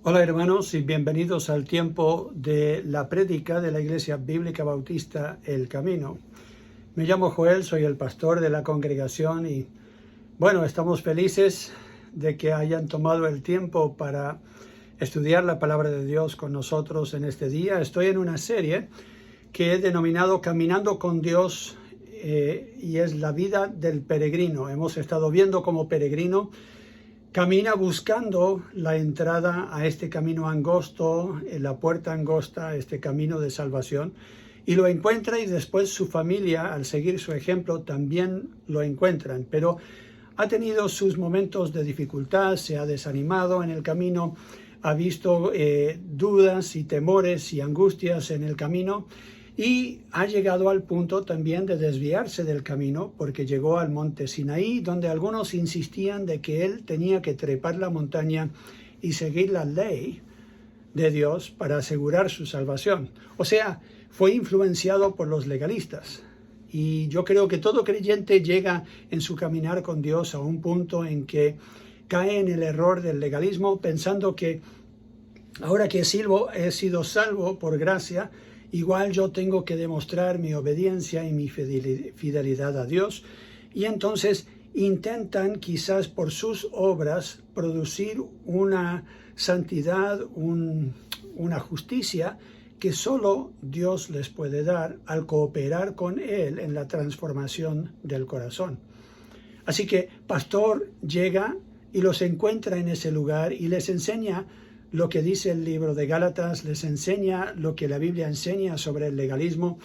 Hola hermanos y bienvenidos al tiempo de la prédica de la Iglesia Bíblica Bautista El Camino. Me llamo Joel, soy el pastor de la congregación y bueno, estamos felices de que hayan tomado el tiempo para estudiar la palabra de Dios con nosotros en este día. Estoy en una serie que he denominado Caminando con Dios y es la vida del peregrino. Hemos estado viendo cómo peregrino camina buscando la entrada a este camino angosto, en la puerta angosta, este camino de salvación, y lo encuentra y después su familia, al seguir su ejemplo, también lo encuentran. Pero ha tenido sus momentos de dificultad, se ha desanimado en el camino, ha visto dudas y temores y angustias en el camino, y ha llegado al punto también de desviarse del camino porque llegó al monte Sinaí, donde algunos insistían de que él tenía que trepar la montaña y seguir la ley de Dios para asegurar su salvación. O sea, fue influenciado por los legalistas. Y yo creo que todo creyente llega en su caminar con Dios a un punto en que cae en el error del legalismo, pensando que ahora que he sido salvo por gracia, igual yo tengo que demostrar mi obediencia y mi fidelidad a Dios, y entonces intentan quizás por sus obras producir una santidad, una justicia que solo Dios les puede dar al cooperar con Él en la transformación del corazón. Así que Pastor llega y los encuentra en ese lugar y les enseña lo que dice el libro de Gálatas, les enseña lo que la Biblia enseña sobre el legalismo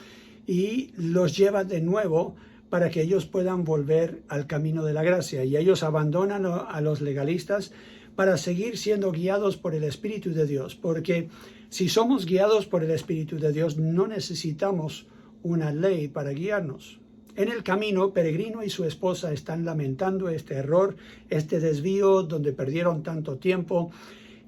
y los lleva de nuevo para que ellos puedan volver al camino de la gracia. Y ellos abandonan a los legalistas para seguir siendo guiados por el Espíritu de Dios, porque si somos guiados por el Espíritu de Dios no necesitamos una ley para guiarnos. En el camino, Peregrino y su esposa están lamentando este error, este desvío donde perdieron tanto tiempo,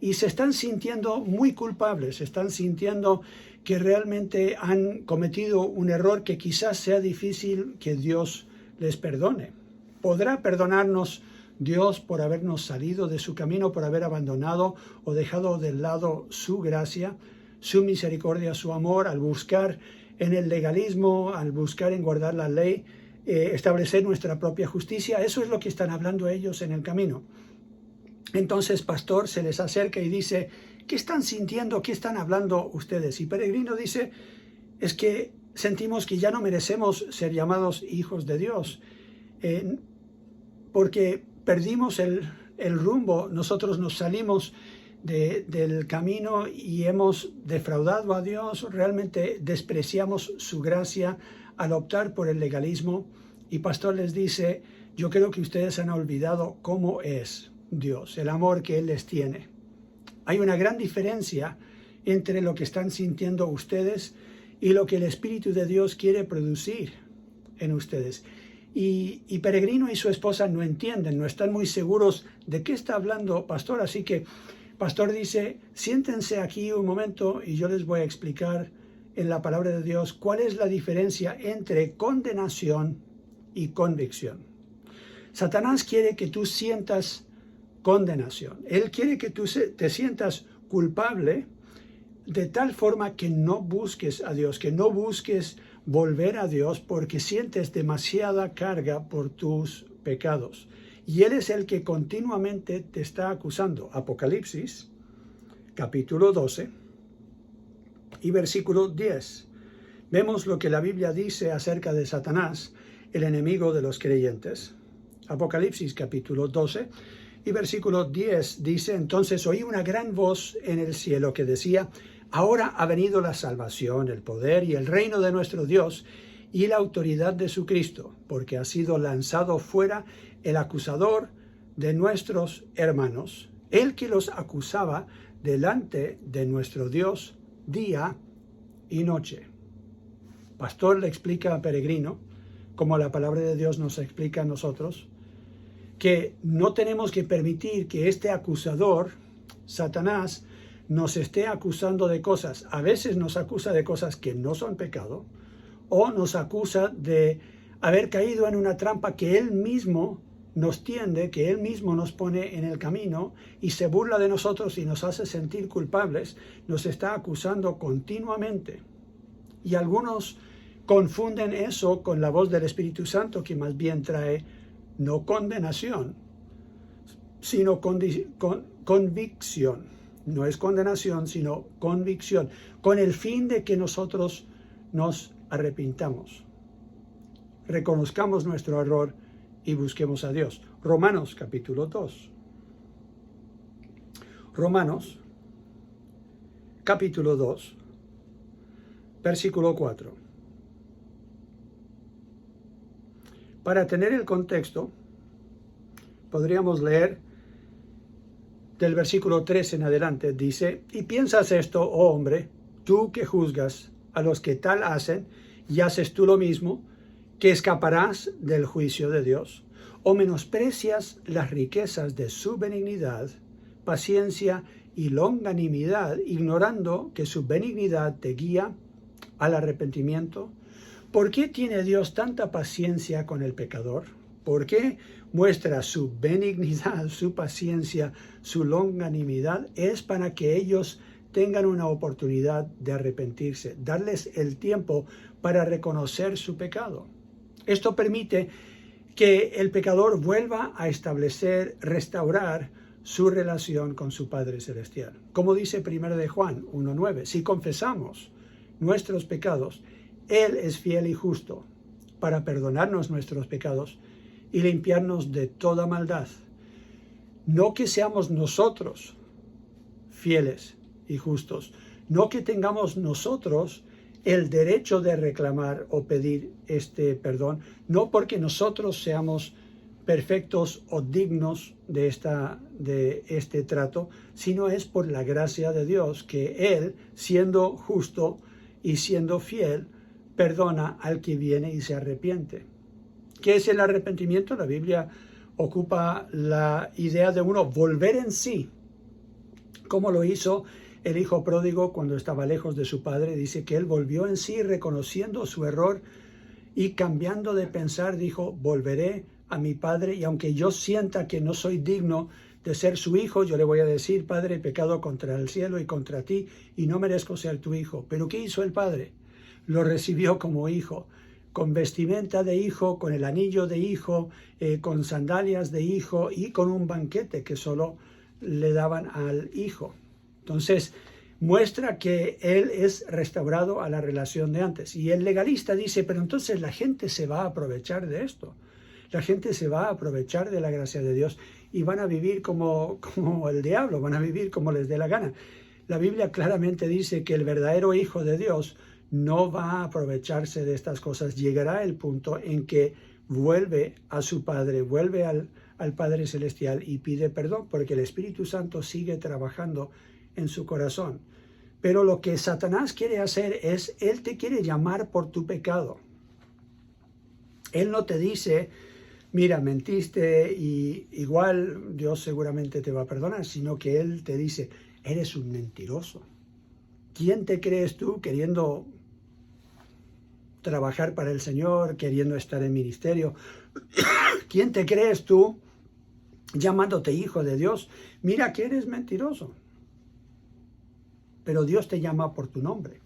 y se están sintiendo muy culpables, se están sintiendo que realmente han cometido un error que quizás sea difícil que Dios les perdone. ¿Podrá perdonarnos Dios por habernos salido de su camino, por haber abandonado o dejado de lado su gracia, su misericordia, su amor, al buscar en el legalismo, al buscar en guardar la ley, establecer nuestra propia justicia? Eso es lo que están hablando ellos en el camino. Entonces Pastor se les acerca y dice, ¿qué están sintiendo? ¿Qué están hablando ustedes? Y Peregrino dice, es que sentimos que ya no merecemos ser llamados hijos de Dios, porque perdimos el rumbo, nosotros nos salimos del camino y hemos defraudado a Dios, realmente despreciamos su gracia al optar por el legalismo. Y Pastor les dice, yo creo que ustedes han olvidado cómo es Dios, el amor que Él les tiene. Hay una gran diferencia entre lo que están sintiendo ustedes y lo que el Espíritu de Dios quiere producir en ustedes. Y Peregrino y su esposa no entienden, no están muy seguros de qué está hablando Pastor, así que Pastor dice, siéntense aquí un momento y yo les voy a explicar en la palabra de Dios cuál es la diferencia entre condenación y convicción. Satanás quiere que tú sientas condenación. Él quiere que tú te sientas culpable de tal forma que no busques a Dios, que no busques volver a Dios porque sientes demasiada carga por tus pecados. Y Él es el que continuamente te está acusando. Apocalipsis, capítulo 12 y versículo 10. Vemos lo que la Biblia dice acerca de Satanás, el enemigo de los creyentes. Apocalipsis, capítulo 12 y versículo 10 dice, entonces oí una gran voz en el cielo que decía, ahora ha venido la salvación, el poder y el reino de nuestro Dios y la autoridad de su Cristo, porque ha sido lanzado fuera el acusador de nuestros hermanos, el que los acusaba delante de nuestro Dios día y noche. Pastor le explica a Peregrino, como la palabra de Dios nos explica a nosotros, que no tenemos que permitir que este acusador, Satanás, nos esté acusando de cosas. A veces nos acusa de cosas que no son pecado, o nos acusa de haber caído en una trampa que él mismo nos tiende, que Él mismo nos pone en el camino y se burla de nosotros y nos hace sentir culpables, nos está acusando continuamente. Y algunos confunden eso con la voz del Espíritu Santo, que más bien trae no condenación, sino convicción. No es condenación, sino convicción, con el fin de que nosotros nos arrepintamos, reconozcamos nuestro error y busquemos a Dios. Romanos capítulo 2. Romanos capítulo 2, versículo 4. Para tener el contexto, podríamos leer del versículo 3 en adelante. Dice: y piensas esto, oh hombre, tú que juzgas a los que tal hacen, y haces tú lo mismo, que escaparás del juicio de Dios, o menosprecias las riquezas de su benignidad, paciencia y longanimidad, ignorando que su benignidad te guía al arrepentimiento. ¿Por qué tiene Dios tanta paciencia con el pecador? ¿Por qué muestra su benignidad, su paciencia, su longanimidad? Es para que ellos tengan una oportunidad de arrepentirse, darles el tiempo para reconocer su pecado. Esto permite que el pecador vuelva a establecer, restaurar su relación con su Padre Celestial. Como dice 1 de Juan 1:9, si confesamos nuestros pecados, Él es fiel y justo para perdonarnos nuestros pecados y limpiarnos de toda maldad. No que seamos nosotros fieles y justos, no que tengamos nosotros el derecho de reclamar o pedir este perdón, no porque nosotros seamos perfectos o dignos de este trato, sino es por la gracia de Dios, que Él, siendo justo y siendo fiel, perdona al que viene y se arrepiente. ¿Qué es el arrepentimiento? La Biblia ocupa la idea de uno volver en sí, como lo hizo el hijo pródigo cuando estaba lejos de su padre. Dice que él volvió en sí reconociendo su error y cambiando de pensar dijo: volveré a mi padre, y aunque yo sienta que no soy digno de ser su hijo, yo le voy a decir: Padre, he pecado contra el cielo y contra ti y no merezco ser tu hijo. ¿Pero qué hizo el padre? Lo recibió como hijo, con vestimenta de hijo, con el anillo de hijo, con sandalias de hijo y con un banquete que solo le daban al hijo. Entonces, muestra que él es restaurado a la relación de antes. Y el legalista dice: pero entonces la gente se va a aprovechar de esto. La gente se va a aprovechar de la gracia de Dios y van a vivir como el diablo, van a vivir como les dé la gana. La Biblia claramente dice que el verdadero hijo de Dios no va a aprovecharse de estas cosas. Llegará el punto en que vuelve a su Padre, vuelve al Padre Celestial y pide perdón, porque el Espíritu Santo sigue trabajando en su corazón. Pero lo que Satanás quiere hacer es, él te quiere llamar por tu pecado. Él no te dice: mira, mentiste y igual Dios seguramente te va a perdonar, sino que Él te dice: eres un mentiroso. ¿Quién te crees tú queriendo trabajar para el Señor, queriendo estar en ministerio? ¿Quién te crees tú llamándote hijo de Dios? Mira que eres mentiroso. Pero Dios te llama por tu nombre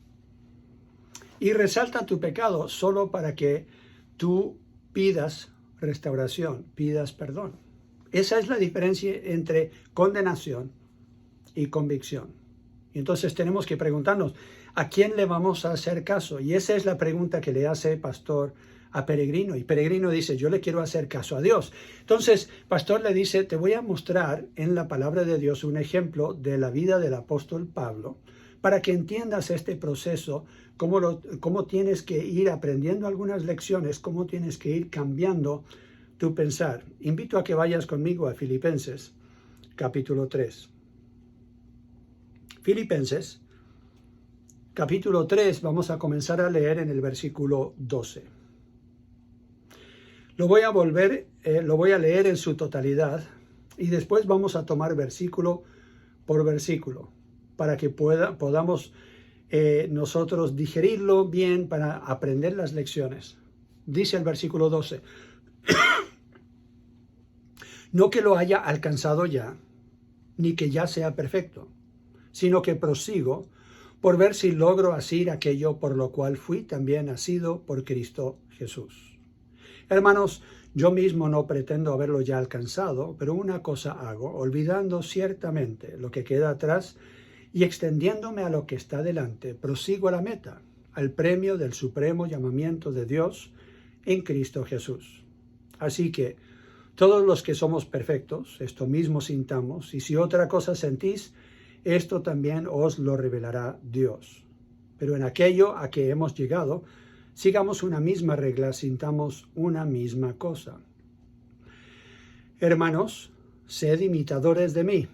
y resalta tu pecado solo para que tú pidas restauración, pidas perdón. Esa es la diferencia entre condenación y convicción. Y entonces tenemos que preguntarnos: ¿a quién le vamos a hacer caso? Y esa es la pregunta que le hace Pastor a Peregrino. Y Peregrino dice: yo le quiero hacer caso a Dios. Entonces Pastor le dice: te voy a mostrar en la palabra de Dios un ejemplo de la vida del apóstol Pablo, para que entiendas este proceso, cómo tienes que ir aprendiendo algunas lecciones, cómo tienes que ir cambiando tu pensar. Invito a que vayas conmigo a Filipenses, capítulo 3. Filipenses, capítulo 3, vamos a comenzar a leer en el versículo 12. Lo voy a leer en su totalidad y después vamos a tomar versículo por versículo para que podamos nosotros digerirlo bien, para aprender las lecciones. Dice el versículo 12: No que lo haya alcanzado ya, ni que ya sea perfecto, sino que prosigo por ver si logro asir aquello por lo cual fui también asido por Cristo Jesús. Hermanos, yo mismo no pretendo haberlo ya alcanzado, pero una cosa hago, olvidando ciertamente lo que queda atrás y extendiéndome a lo que está delante, prosigo a la meta, al premio del supremo llamamiento de Dios en Cristo Jesús. Así que todos los que somos perfectos, esto mismo sintamos, y si otra cosa sentís, esto también os lo revelará Dios. Pero en aquello a que hemos llegado, sigamos una misma regla, sintamos una misma cosa. Hermanos, sed imitadores de mí,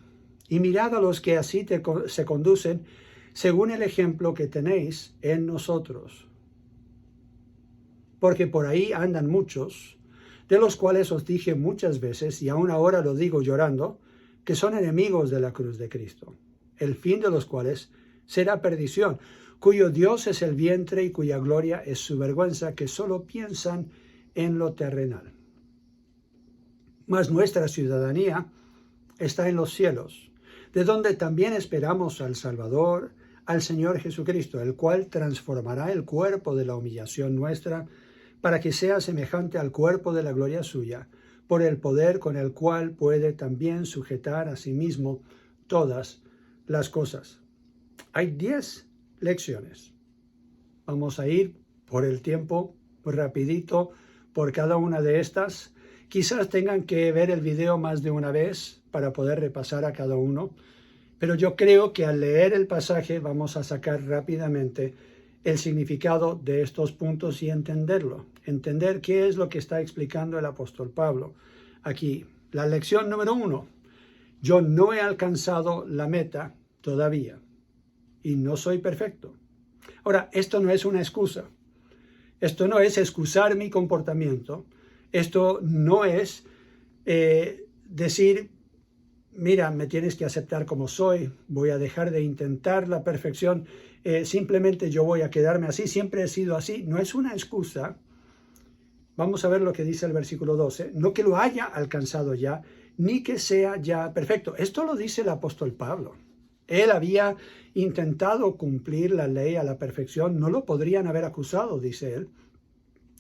y mirad a los que así se conducen, según el ejemplo que tenéis en nosotros. Porque por ahí andan muchos, de los cuales os dije muchas veces, y aún ahora lo digo llorando, que son enemigos de la cruz de Cristo, el fin de los cuales será perdición, cuyo Dios es el vientre y cuya gloria es su vergüenza, que solo piensan en lo terrenal. Mas nuestra ciudadanía está en los cielos, de donde también esperamos al Salvador, al Señor Jesucristo, el cual transformará el cuerpo de la humillación nuestra, para que sea semejante al cuerpo de la gloria suya, por el poder con el cual puede también sujetar a sí mismo todas las cosas. Hay 10 lecciones. Vamos a ir por el tiempo, rapidito, por cada una de estas. Quizás tengan que ver el video más de una vez para poder repasar a cada uno, pero yo creo que al leer el pasaje vamos a sacar rápidamente el significado de estos puntos y entenderlo. Entender qué es lo que está explicando el apóstol Pablo aquí. La lección número 1. Yo no he alcanzado la meta todavía y no soy perfecto. Ahora, esto no es una excusa. Esto no es excusar mi comportamiento. Esto no es decir, mira, me tienes que aceptar como soy, voy a dejar de intentar la perfección, simplemente yo voy a quedarme así, siempre he sido así. No es una excusa. Vamos a ver lo que dice el versículo 12. No que lo haya alcanzado ya, ni que sea ya perfecto. Esto lo dice el apóstol Pablo. Él había intentado cumplir la ley a la perfección. No lo podrían haber acusado, dice él,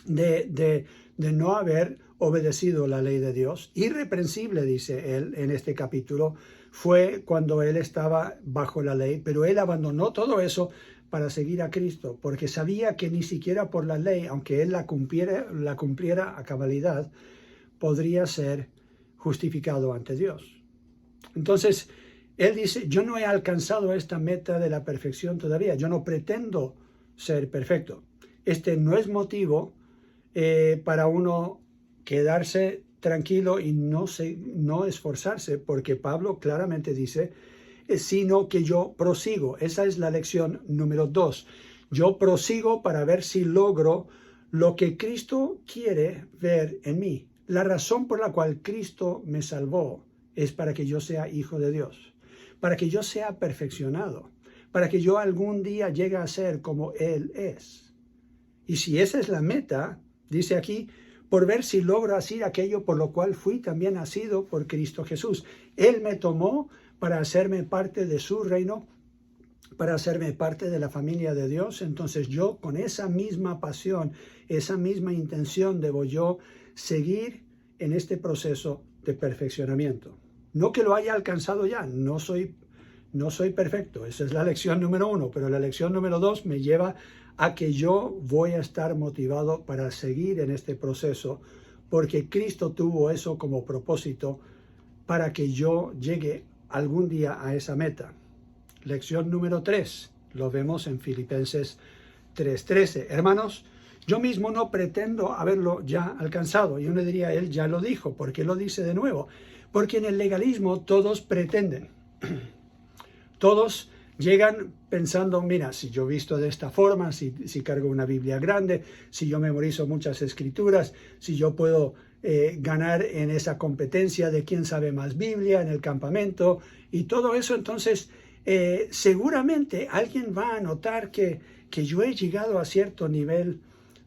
de no haber obedecido la ley de Dios. Irreprensible, dice él en este capítulo, fue cuando él estaba bajo la ley, pero él abandonó todo eso para seguir a Cristo, porque sabía que ni siquiera por la ley, aunque él la cumpliera a cabalidad, podría ser justificado ante Dios. Entonces, él dice, yo no he alcanzado esta meta de la perfección todavía, yo no pretendo ser perfecto. Este no es motivo para uno quedarse tranquilo y no esforzarse, porque Pablo claramente dice, sino que yo prosigo. Esa es la lección número 2. Yo prosigo para ver si logro lo que Cristo quiere ver en mí. La razón por la cual Cristo me salvó es para que yo sea hijo de Dios, para que yo sea perfeccionado, para que yo algún día llegue a ser como Él es. Y si esa es la meta, dice aquí, por ver si logro asir aquello por lo cual fui también asido por Cristo Jesús. Él me tomó para hacerme parte de su reino, para hacerme parte de la familia de Dios. Entonces yo con esa misma pasión, esa misma intención debo yo seguir en este proceso de perfeccionamiento. No que lo haya alcanzado ya, no soy perfecto. Esa es la lección número 1, pero la lección número 2 me lleva a que yo voy a estar motivado para seguir en este proceso, porque Cristo tuvo eso como propósito para que yo llegue algún día a esa meta. Lección número 3, lo vemos en Filipenses 3:13. Hermanos, yo mismo no pretendo haberlo ya alcanzado. Y uno diría, él ya lo dijo. ¿Por qué lo dice de nuevo? Porque en el legalismo todos pretenden. Todos llegan pensando, mira, si yo visto de esta forma, si cargo una Biblia grande, si yo memorizo muchas escrituras, si yo puedo ganar en esa competencia de quién sabe más Biblia en el campamento y todo eso, entonces seguramente alguien va a notar que yo he llegado a cierto nivel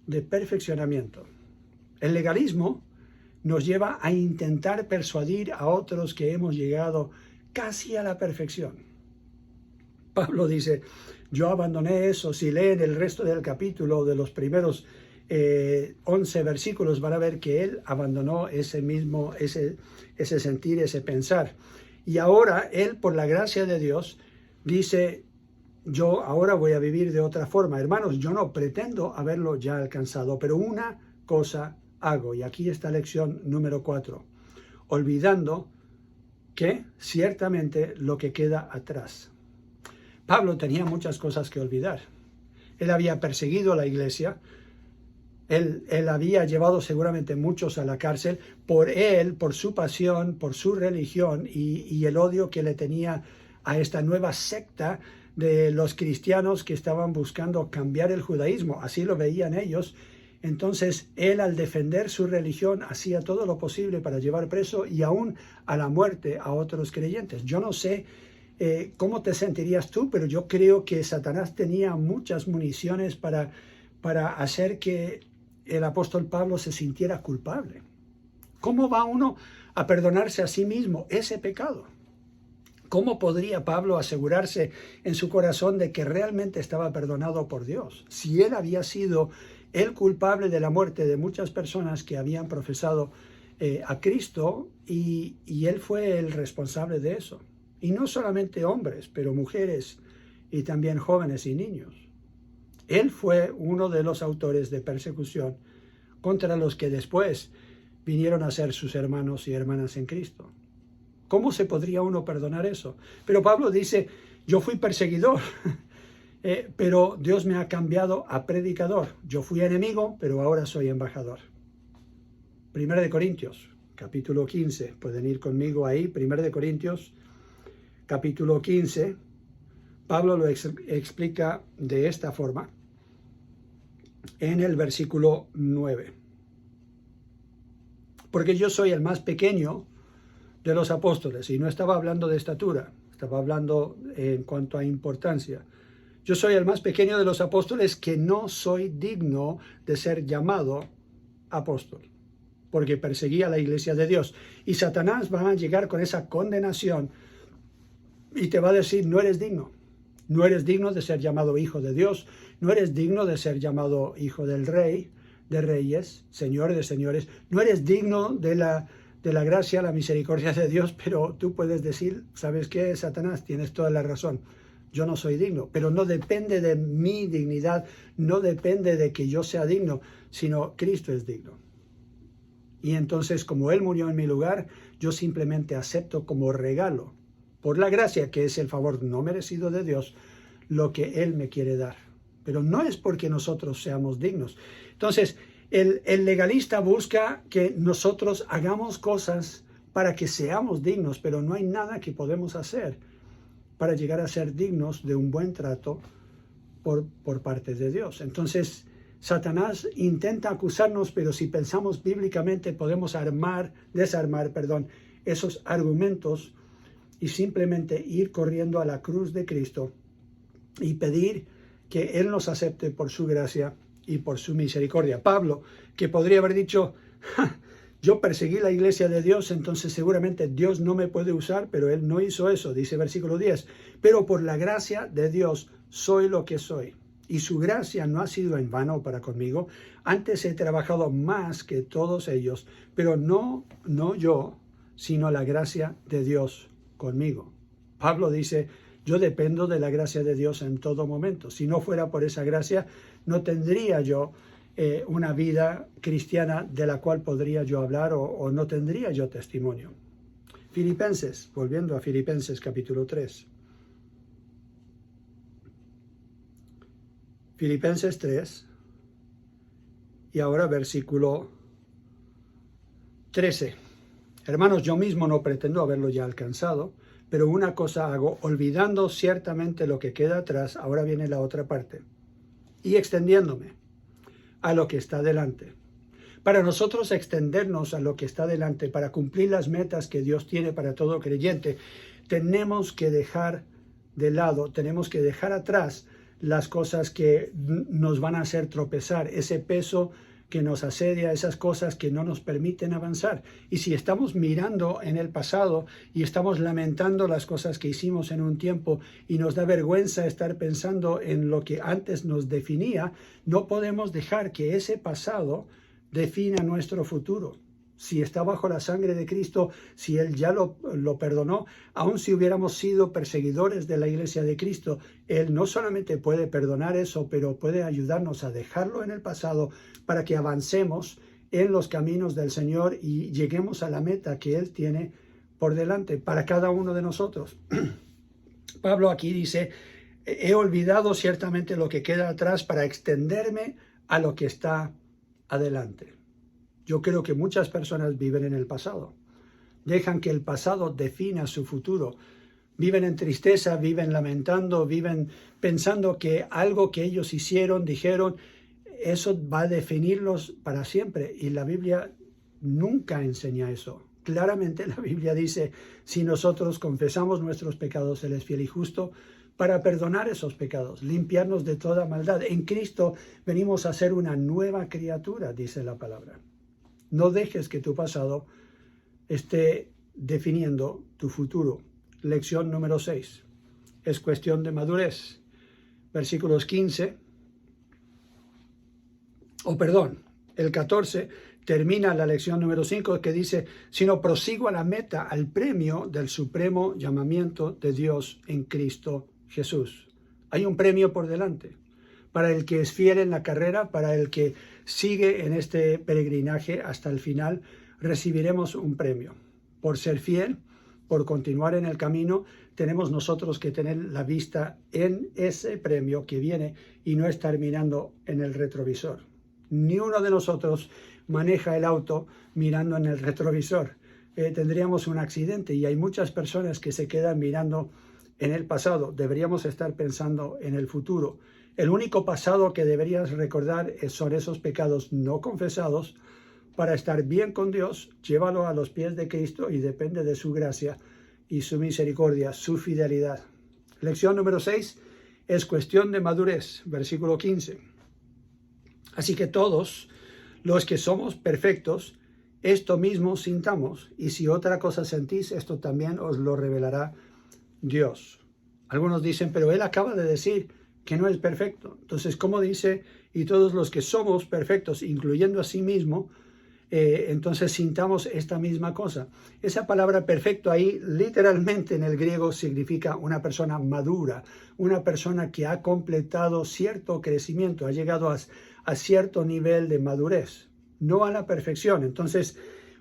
de perfeccionamiento. El legalismo nos lleva a intentar persuadir a otros que hemos llegado casi a la perfección. Pablo dice, yo abandoné eso. Si leen el resto del capítulo, de los primeros 11 versículos, van a ver que él abandonó ese sentir, ese pensar. Y ahora él, por la gracia de Dios, dice, yo ahora voy a vivir de otra forma. Hermanos, yo no pretendo haberlo ya alcanzado, pero una cosa hago. Y aquí está lección número 4. Olvidando que ciertamente lo que queda atrás. Pablo tenía muchas cosas que olvidar. Él había perseguido a la iglesia. Él había llevado seguramente muchos a la cárcel por él, por su pasión, por su religión y el odio que le tenía a esta nueva secta de los cristianos que estaban buscando cambiar el judaísmo. Así lo veían ellos. Entonces, él al defender su religión hacía todo lo posible para llevar preso y aún a la muerte a otros creyentes. Yo no sé cómo te sentirías tú, pero yo creo que Satanás tenía muchas municiones para hacer que el apóstol Pablo se sintiera culpable. ¿Cómo va uno a perdonarse a sí mismo ese pecado? ¿Cómo podría Pablo asegurarse en su corazón de que realmente estaba perdonado por Dios? Si él había sido el culpable de la muerte de muchas personas que habían profesado a Cristo y él fue el responsable de eso. Y no solamente hombres, pero mujeres y también jóvenes y niños. Él fue uno de los autores de persecución contra los que después vinieron a ser sus hermanos y hermanas en Cristo. ¿Cómo se podría uno perdonar eso? Pero Pablo dice, yo fui perseguidor, pero Dios me ha cambiado a predicador. Yo fui enemigo, pero ahora soy embajador. 1 Corintios, capítulo 15. Pueden ir conmigo ahí, 1 Corintios, capítulo 15. Pablo lo explica de esta forma en el versículo 9. Porque yo soy el más pequeño de los apóstoles, y no estaba hablando de estatura, estaba hablando en cuanto a importancia. Yo soy el más pequeño de los apóstoles que no soy digno de ser llamado apóstol, porque perseguía a la iglesia de Dios. Y Satanás va a llegar con esa condenación y te va a decir, no eres digno. No eres digno de ser llamado hijo de Dios, no eres digno de ser llamado hijo del rey, de reyes, señor de señores, no eres digno de la gracia, la misericordia de Dios, pero tú puedes decir, ¿sabes qué, Satanás? Tienes toda la razón, yo no soy digno, pero no depende de mi dignidad, no depende de que yo sea digno, sino Cristo es digno. Y entonces, como Él murió en mi lugar, yo simplemente acepto como regalo, por la gracia, que es el favor no merecido de Dios, lo que Él me quiere dar. Pero no es porque nosotros seamos dignos. Entonces, el legalista busca que nosotros hagamos cosas para que seamos dignos, pero no hay nada que podemos hacer para llegar a ser dignos de un buen trato por parte de Dios. Entonces, Satanás intenta acusarnos, pero si pensamos bíblicamente podemos desarmar esos argumentos y simplemente ir corriendo a la cruz de Cristo y pedir que Él nos acepte por su gracia y por su misericordia. Pablo, que podría haber dicho, yo perseguí la iglesia de Dios, entonces seguramente Dios no me puede usar, pero Él no hizo eso, dice versículo 10. Pero por la gracia de Dios soy lo que soy. Y su gracia no ha sido en vano para conmigo. Antes he trabajado más que todos ellos, pero no yo, sino la gracia de Dios conmigo. Pablo dice, yo dependo de la gracia de Dios en todo momento. Si no fuera por esa gracia, no tendría yo una vida cristiana de la cual podría yo hablar o no tendría yo testimonio. Filipenses, volviendo a Filipenses capítulo 3. Filipenses 3 y ahora versículo 13. Hermanos, yo mismo no pretendo haberlo ya alcanzado, pero una cosa hago, olvidando ciertamente lo que queda atrás, ahora viene la otra parte, y extendiéndome a lo que está delante. Para nosotros extendernos a lo que está delante, para cumplir las metas que Dios tiene para todo creyente, tenemos que dejar de lado, tenemos que dejar atrás las cosas que nos van a hacer tropezar, ese peso que nos asedia, esas cosas que no nos permiten avanzar. Y si estamos mirando en el pasado y estamos lamentando las cosas que hicimos en un tiempo y nos da vergüenza estar pensando en lo que antes nos definía, no podemos dejar que ese pasado defina nuestro futuro. Si está bajo la sangre de Cristo, si Él ya lo perdonó, aun si hubiéramos sido perseguidores de la iglesia de Cristo, Él no solamente puede perdonar eso, pero puede ayudarnos a dejarlo en el pasado para que avancemos en los caminos del Señor y lleguemos a la meta que Él tiene por delante para cada uno de nosotros. Pablo aquí dice, he olvidado ciertamente lo que queda atrás para extenderme a lo que está adelante. Yo creo que muchas personas viven en el pasado. Dejan que el pasado defina su futuro. Viven en tristeza, viven lamentando, viven pensando que algo que ellos hicieron, dijeron, eso va a definirlos para siempre. Y la Biblia nunca enseña eso. Claramente la Biblia dice, si nosotros confesamos nuestros pecados, Él es fiel y justo para perdonar esos pecados, limpiarnos de toda maldad. En Cristo venimos a ser una nueva criatura, dice la palabra. No dejes que tu pasado esté definiendo tu futuro. Lección número 6. Es cuestión de madurez. Versículos 15. El 14 termina la lección número 5 que dice, sino prosigo a la meta, al premio del supremo llamamiento de Dios en Cristo Jesús. Hay un premio por delante. Para el que es fiel en la carrera, para el que sigue en este peregrinaje hasta el final, recibiremos un premio. Por ser fiel, por continuar en el camino, tenemos nosotros que tener la vista en ese premio que viene y no estar mirando en el retrovisor. Ni uno de nosotros maneja el auto mirando en el retrovisor. Tendríamos un accidente y hay muchas personas que se quedan mirando en el pasado. Deberíamos estar pensando en el futuro. El único pasado que deberías recordar son esos pecados no confesados. Para estar bien con Dios, llévalo a los pies de Cristo y depende de su gracia y su misericordia, su fidelidad. Lección número 6 es cuestión de madurez, versículo 15. Así que todos los que somos perfectos, esto mismo sintamos, y si otra cosa sentís, esto también os lo revelará Dios. Algunos dicen, pero él acaba de decir que no es perfecto. Entonces, ¿cómo dice? Y todos los que somos perfectos, incluyendo a sí mismo, entonces sintamos esta misma cosa. Esa palabra perfecto ahí, literalmente en el griego, significa una persona madura, una persona que ha completado cierto crecimiento, ha llegado a cierto nivel de madurez, no a la perfección. Entonces,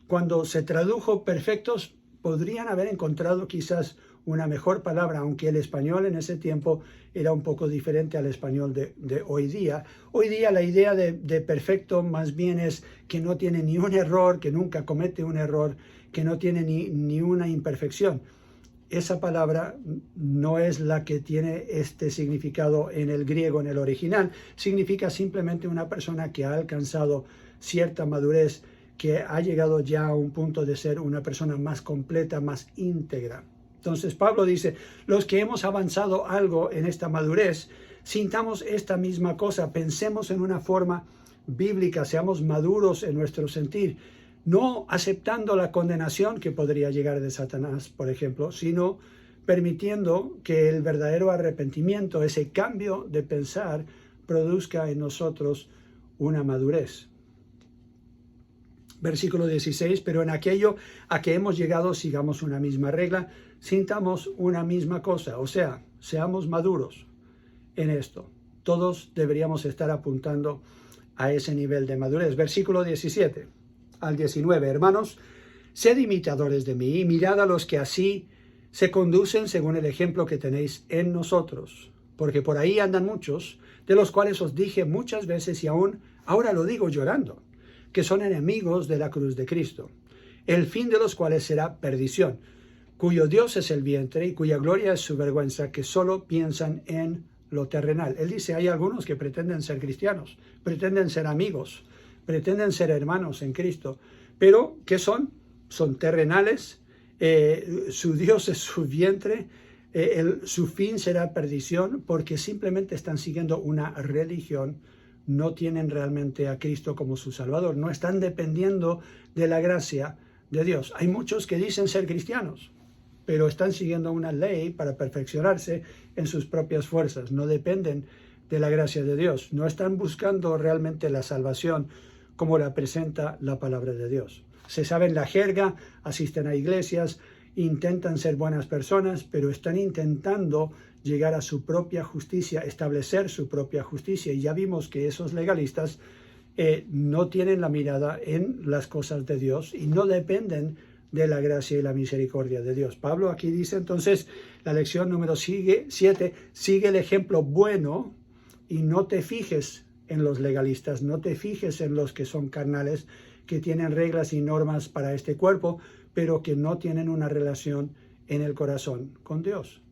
cuando se tradujo perfectos, podrían haber encontrado quizás una mejor palabra, aunque el español en ese tiempo era un poco diferente al español de hoy día. Hoy día la idea de perfecto más bien es que no tiene ni un error, que nunca comete un error, que no tiene ni una imperfección. Esa palabra no es la que tiene este significado en el griego, en el original. Significa simplemente una persona que ha alcanzado cierta madurez, que ha llegado ya a un punto de ser una persona más completa, más íntegra. Entonces Pablo dice, los que hemos avanzado algo en esta madurez, sintamos esta misma cosa, pensemos en una forma bíblica, seamos maduros en nuestro sentir, no aceptando la condenación que podría llegar de Satanás, por ejemplo, sino permitiendo que el verdadero arrepentimiento, ese cambio de pensar, produzca en nosotros una madurez. Versículo 16, pero en aquello a que hemos llegado sigamos una misma regla, sintamos una misma cosa, o sea, seamos maduros en esto. Todos deberíamos estar apuntando a ese nivel de madurez. Versículo 17 al 19, hermanos, sed imitadores de mí y mirad a los que así se conducen según el ejemplo que tenéis en nosotros, porque por ahí andan muchos, de los cuales os dije muchas veces y aún ahora lo digo llorando, que son enemigos de la cruz de Cristo, el fin de los cuales será perdición, cuyo Dios es el vientre y cuya gloria es su vergüenza, que solo piensan en lo terrenal. Él dice, hay algunos que pretenden ser cristianos, pretenden ser amigos, pretenden ser hermanos en Cristo, pero ¿qué son? Son terrenales, su Dios es su vientre, su fin será perdición porque simplemente están siguiendo una religión no tienen realmente a Cristo como su Salvador, no están dependiendo de la gracia de Dios. Hay muchos que dicen ser cristianos, pero están siguiendo una ley para perfeccionarse en sus propias fuerzas, no dependen de la gracia de Dios, no están buscando realmente la salvación como la presenta la palabra de Dios. Se saben la jerga, asisten a iglesias, intentan ser buenas personas, pero están intentando llegar a su propia justicia, establecer su propia justicia. Y ya vimos que esos legalistas no tienen la mirada en las cosas de Dios y no dependen de la gracia y la misericordia de Dios. Pablo aquí dice entonces, la lección número 7, sigue el ejemplo bueno y no te fijes en los legalistas, no te fijes en los que son carnales, que tienen reglas y normas para este cuerpo, pero que no tienen una relación en el corazón con Dios.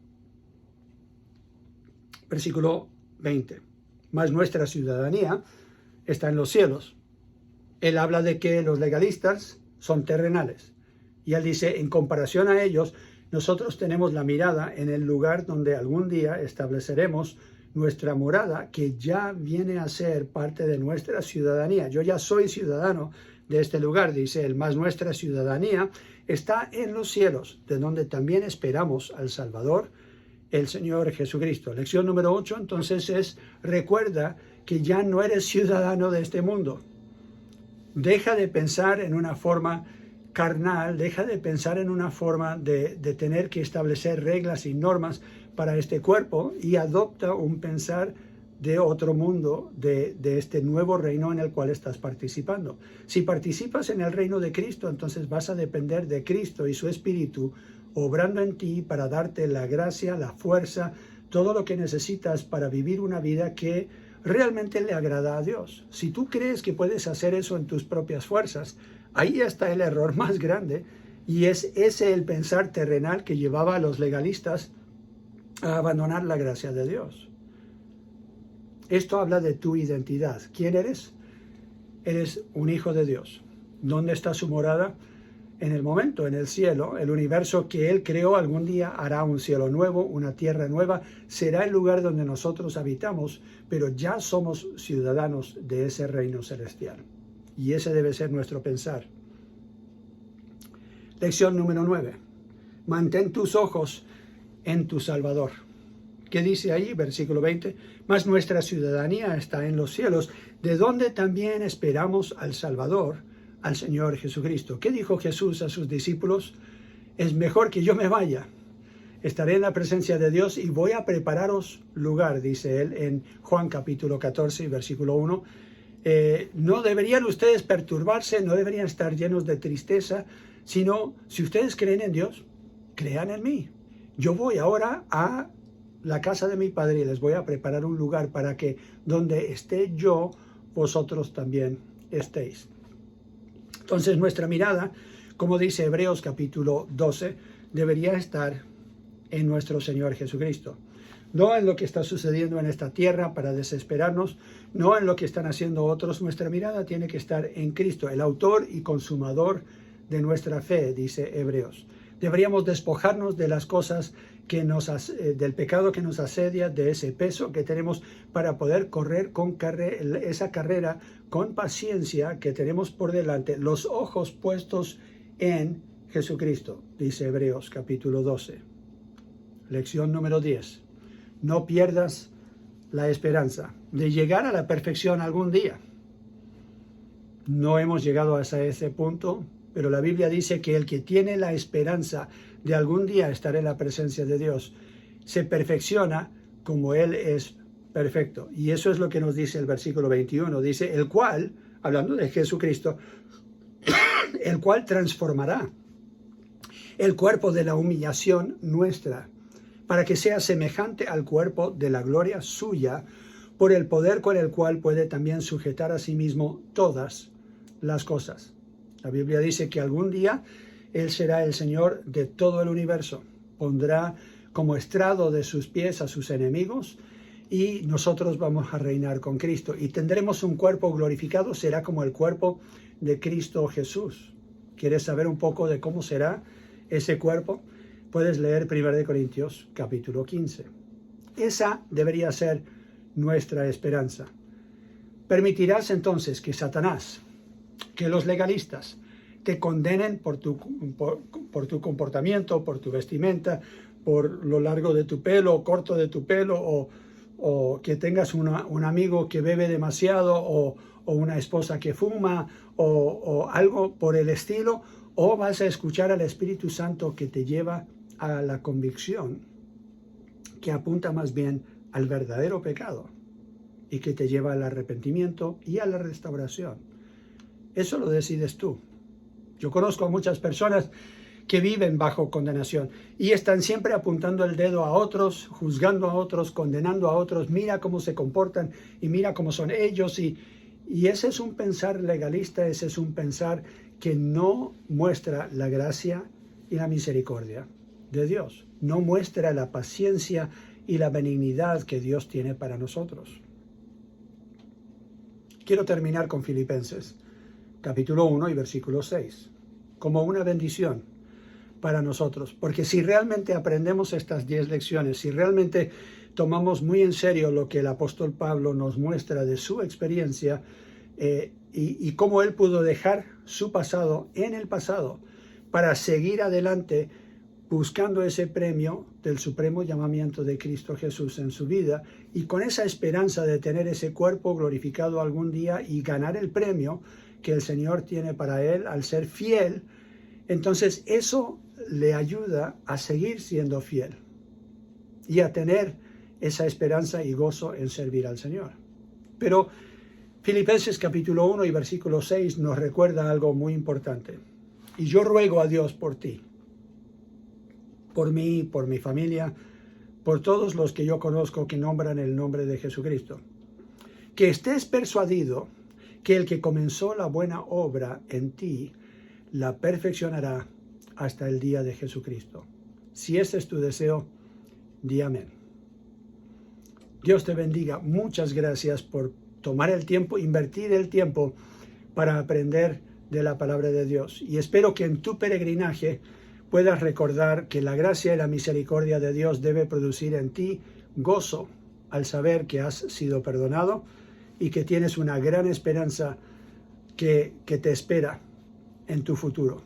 Versículo 20. Mas nuestra ciudadanía está en los cielos. Él habla de que los legalistas son terrenales. Y él dice, en comparación a ellos, nosotros tenemos la mirada en el lugar donde algún día estableceremos nuestra morada, que ya viene a ser parte de nuestra ciudadanía. Yo ya soy ciudadano de este lugar, dice él, mas nuestra ciudadanía está en los cielos, de donde también esperamos al Salvador, el Señor Jesucristo. Lección número 8, entonces, es: recuerda que ya no eres ciudadano de este mundo. Deja de pensar en una forma carnal, deja de pensar en una forma de tener que establecer reglas y normas para este cuerpo y adopta un pensar de otro mundo, de este nuevo reino en el cual estás participando. Si participas en el reino de Cristo, entonces vas a depender de Cristo y su Espíritu obrando en ti para darte la gracia, la fuerza, todo lo que necesitas para vivir una vida que realmente le agrada a Dios. Si tú crees que puedes hacer eso en tus propias fuerzas, ahí está el error más grande, y es ese el pensar terrenal que llevaba a los legalistas a abandonar la gracia de Dios. Esto habla de tu identidad. ¿Quién eres? Eres un hijo de Dios. ¿Dónde está su morada? En el momento, en el cielo. El universo que Él creó algún día hará un cielo nuevo, una tierra nueva. Será el lugar donde nosotros habitamos, pero ya somos ciudadanos de ese reino celestial. Y ese debe ser nuestro pensar. Lección número 9. Mantén tus ojos en tu Salvador. ¿Qué dice ahí? Versículo 20. Mas nuestra ciudadanía está en los cielos, de donde también esperamos al Salvador, al Señor Jesucristo. ¿Qué dijo Jesús a sus discípulos? Es mejor que yo me vaya. Estaré en la presencia de Dios y voy a prepararos lugar, dice él en Juan capítulo 14, versículo 1. No deberían ustedes perturbarse, no deberían estar llenos de tristeza, sino si ustedes creen en Dios, crean en mí. Yo voy ahora a la casa de mi Padre y les voy a preparar un lugar para que donde esté yo, vosotros también estéis. Entonces nuestra mirada, como dice Hebreos capítulo 12, debería estar en nuestro Señor Jesucristo. No en lo que está sucediendo en esta tierra para desesperarnos, no en lo que están haciendo otros. Nuestra mirada tiene que estar en Cristo, el autor y consumador de nuestra fe, dice Hebreos. Deberíamos despojarnos de las cosas del pecado que nos asedia, de ese peso que tenemos, para poder correr esa carrera con paciencia que tenemos por delante, los ojos puestos en Jesucristo, dice Hebreos capítulo 12. Lección número 10. No pierdas la esperanza de llegar a la perfección algún día. No hemos llegado hasta ese punto, pero la Biblia dice que el que tiene la esperanza de algún día estar en la presencia de Dios, se perfecciona como Él es perfecto. Y eso es lo que nos dice el versículo 21. Dice, el cual, hablando de Jesucristo, el cual transformará el cuerpo de la humillación nuestra, para que sea semejante al cuerpo de la gloria suya, por el poder con el cual puede también sujetar a sí mismo todas las cosas. La Biblia dice que algún día Él será el Señor de todo el universo. Pondrá como estrado de sus pies a sus enemigos y nosotros vamos a reinar con Cristo. Y tendremos un cuerpo glorificado, será como el cuerpo de Cristo Jesús. ¿Quieres saber un poco de cómo será ese cuerpo? Puedes leer 1 Corintios capítulo 15. Esa debería ser nuestra esperanza. ¿Permitirás entonces que Satanás, que los legalistas, te condenen por tu comportamiento, por tu vestimenta, por lo largo de tu pelo o corto de tu pelo, o que tengas un amigo que bebe demasiado, o una esposa que fuma, o algo por el estilo? ¿O vas a escuchar al Espíritu Santo que te lleva a la convicción, que apunta más bien al verdadero pecado y que te lleva al arrepentimiento y a la restauración? Eso lo decides tú. Yo conozco a muchas personas que viven bajo condenación y están siempre apuntando el dedo a otros, juzgando a otros, condenando a otros. Mira cómo se comportan y mira cómo son ellos. Y ese es un pensar legalista, ese es un pensar que no muestra la gracia y la misericordia de Dios. No muestra la paciencia y la benignidad que Dios tiene para nosotros. Quiero terminar con Filipenses, capítulo 1 y versículo 6, como una bendición para nosotros. Porque si realmente aprendemos estas 10 lecciones, si realmente tomamos muy en serio lo que el apóstol Pablo nos muestra de su experiencia y cómo él pudo dejar su pasado en el pasado para seguir adelante buscando ese premio del supremo llamamiento de Cristo Jesús en su vida, y con esa esperanza de tener ese cuerpo glorificado algún día y ganar el premio que el Señor tiene para él al ser fiel, entonces eso le ayuda a seguir siendo fiel y a tener esa esperanza y gozo en servir al Señor. Pero Filipenses capítulo 1 y versículo 6 nos recuerda algo muy importante. Y yo ruego a Dios por ti, por mí, por mi familia, por todos los que yo conozco que nombran el nombre de Jesucristo, que estés persuadido que el que comenzó la buena obra en ti la perfeccionará hasta el día de Jesucristo. Si ese es tu deseo, di amén. Dios te bendiga. Muchas gracias por tomar el tiempo, invertir el tiempo para aprender de la palabra de Dios. Y espero que en tu peregrinaje puedas recordar que la gracia y la misericordia de Dios debe producir en ti gozo al saber que has sido perdonado y que tienes una gran esperanza que te espera en tu futuro.